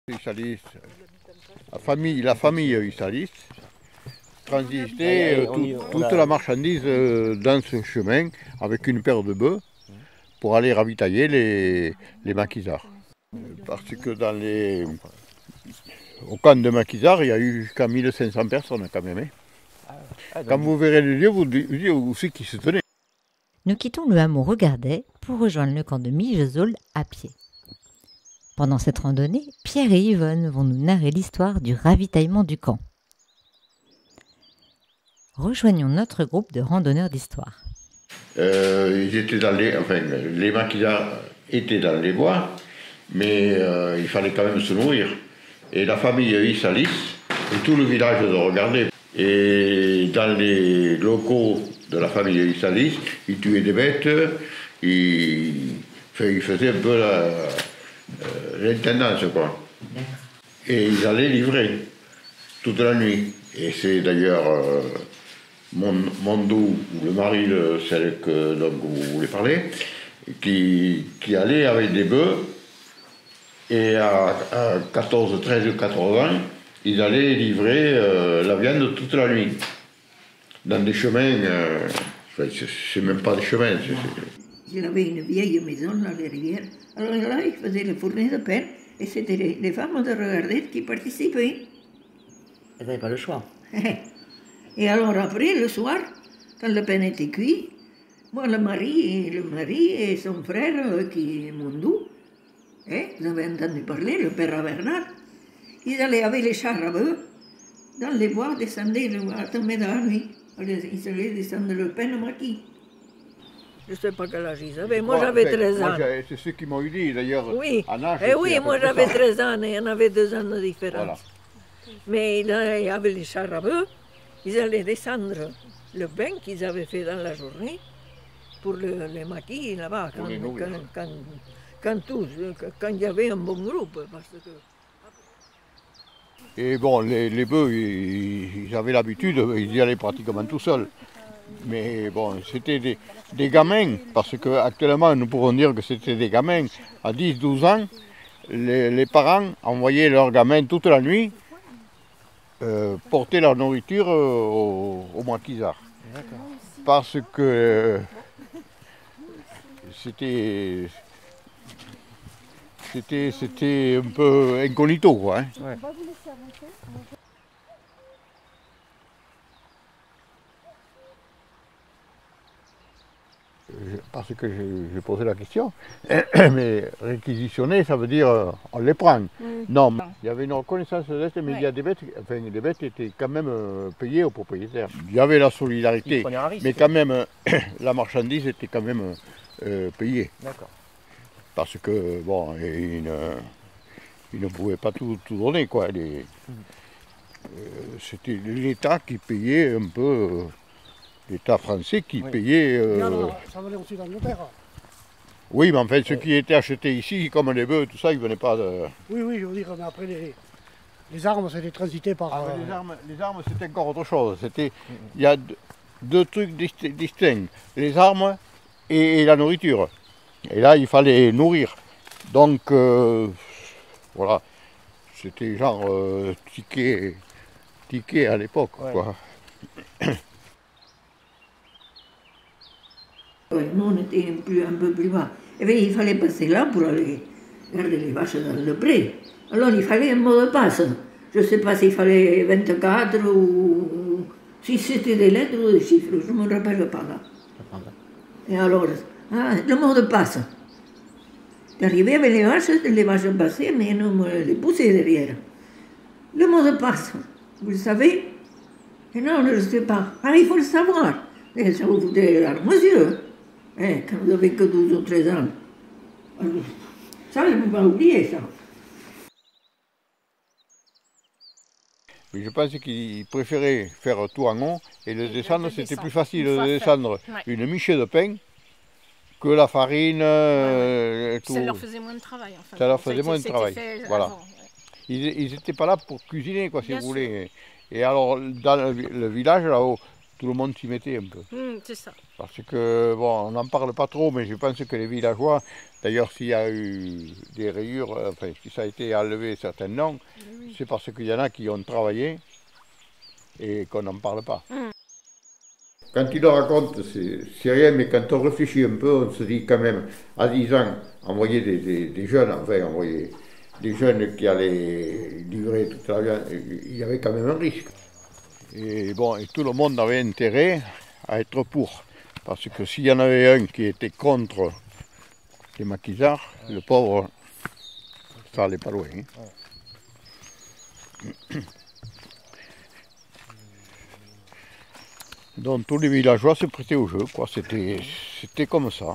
Huyssalis, la famille Huyssalis transitait toute la marchandise dans ce chemin avec une paire de bœufs pour aller ravitailler les maquisards. Parce que au camp de maquisards, il y a eu jusqu'à 1500 personnes quand même. Quand vous verrez les lieux, vous direz où c'est qui se tenait. Nous quittons le hameau Regardet pour rejoindre le camp de Migezoll à pied. Pendant cette randonnée, Pierre et Yvonne vont nous narrer l'histoire du ravitaillement du camp. Rejoignons notre groupe de randonneurs d'histoire. Les maquisards étaient dans les bois, mais il fallait quand même se nourrir. Et la famille Huyssalis, et tout le village de Regardet. Et dans les locaux de la famille Huyssalis, ils tuaient des bêtes, ils faisaient un peu l'intendance, quoi. Et ils allaient livrer toute la nuit. Et c'est d'ailleurs Mondou, le mari de celle dont vous voulez parler, qui allait avec des bœufs. Et à 14, 13 ou 14 ans, ils allaient livrer la viande toute la nuit. Dans des chemins, c'est même pas des chemins. Il avait une vieille maison là derrière. Alors là, il faisait le fournées de pain et c'était les femmes de Regardet qui participaient. Elles n'avaient pas le choix. Et alors après, le soir, quand le pain était cuit, moi, le mari et son frère, qui est Mondou, vous avez entendu parler, le père Bernard, ils allaient avec les chars à bœufs dans les bois, descendaient à tomber dans la nuit. Ils allaient descendre le pain au maquis. Je ne sais pas quel âge ils avaient. Moi, j'avais 13 ans. C'est ceux qui m'ont dit, d'ailleurs. Oui, âge, oui, moi, j'avais 13 ans et on avait 2 ans de différence. Voilà. Mais il y avait les chars à bœufs. Ils allaient descendre le pain qu'ils avaient fait dans la journée pour les maquis là-bas, quand il y avait un bon groupe. Parce que... Et bon, les bœufs, ils avaient l'habitude, ils y allaient pratiquement tout seuls. Mais bon, c'était des gamins, parce qu'actuellement, nous pourrons dire que c'était des gamins. À 10-12 ans, les parents envoyaient leurs gamins toute la nuit porter leur nourriture aux maquisards. Parce que c'était un peu incognito, quoi. Hein. Ouais. Parce que j'ai posé la question, mais réquisitionner, ça veut dire on les prend. Non, il y avait une reconnaissance de l'Est, mais il y a des bêtes, enfin les bêtes étaient quand même payées aux propriétaires. Il y avait la solidarité, mais quand même la marchandise était quand même payée. D'accord. Parce que bon, ils ne pouvaient pas tout donner, quoi. C'était l'État qui payait un peu. L'État français qui payait... Non, ça venait aussi d'Angleterre. Oui, mais en fait, ce qui était acheté ici, comme les bœufs, tout ça, ils ne venaient pas de... Oui, je veux dire, mais après, les armes, c'était transité par... Les armes, c'était encore autre chose. Il y a deux trucs distincts. Les armes et la nourriture. Et là, il fallait nourrir. Donc, voilà, c'était genre ticket à l'époque, quoi. Nous, on était un peu plus bas. Et bien, il fallait passer là pour aller garder les vaches dans le pré. Alors, il fallait un mot de passe. Je ne sais pas s'il fallait 24 ou... Si c'était des lettres ou des chiffres, je ne me rappelle pas là. Et alors, le mot de passe. J'arrivais avec les vaches passaient, mais non me les poussait derrière. Le mot de passe, vous le savez? Et non, je ne le sais pas. Ah, il faut le savoir. Et ça vous foutait les larmes aux yeux. Quand vous n'avez que 12 ou 13 ans. Ça, je ne peux pas oublier, ça. Je pense qu'ils préféraient faire tout en haut et le descendre, c'était plus facile de descendre une michée de pain que la farine. Tout. Ça leur faisait moins de travail, en fait. Ça leur faisait moins de travail. Voilà. Avant, ils n'étaient pas là pour cuisiner, quoi, si vous voulez. Et alors, dans le village, là-haut, tout le monde s'y mettait un peu. C'est ça. Parce que, bon, on n'en parle pas trop, mais je pense que les villageois, d'ailleurs s'il y a eu des rayures, enfin si ça a été enlevé certains noms, c'est parce qu'il y en a qui ont travaillé et qu'on n'en parle pas. Quand il le raconte, c'est rien, mais quand on réfléchit un peu, on se dit quand même, à 10 ans, envoyer des jeunes, enfin envoyer des jeunes qui allaient livrer toute la viande, il y avait quand même un risque. Et bon, et tout le monde avait intérêt à être pour. Parce que s'il y en avait un qui était contre les maquisards, le pauvre, ça allait pas loin. Donc tous les villageois se prêtaient au jeu, quoi. C'était comme ça.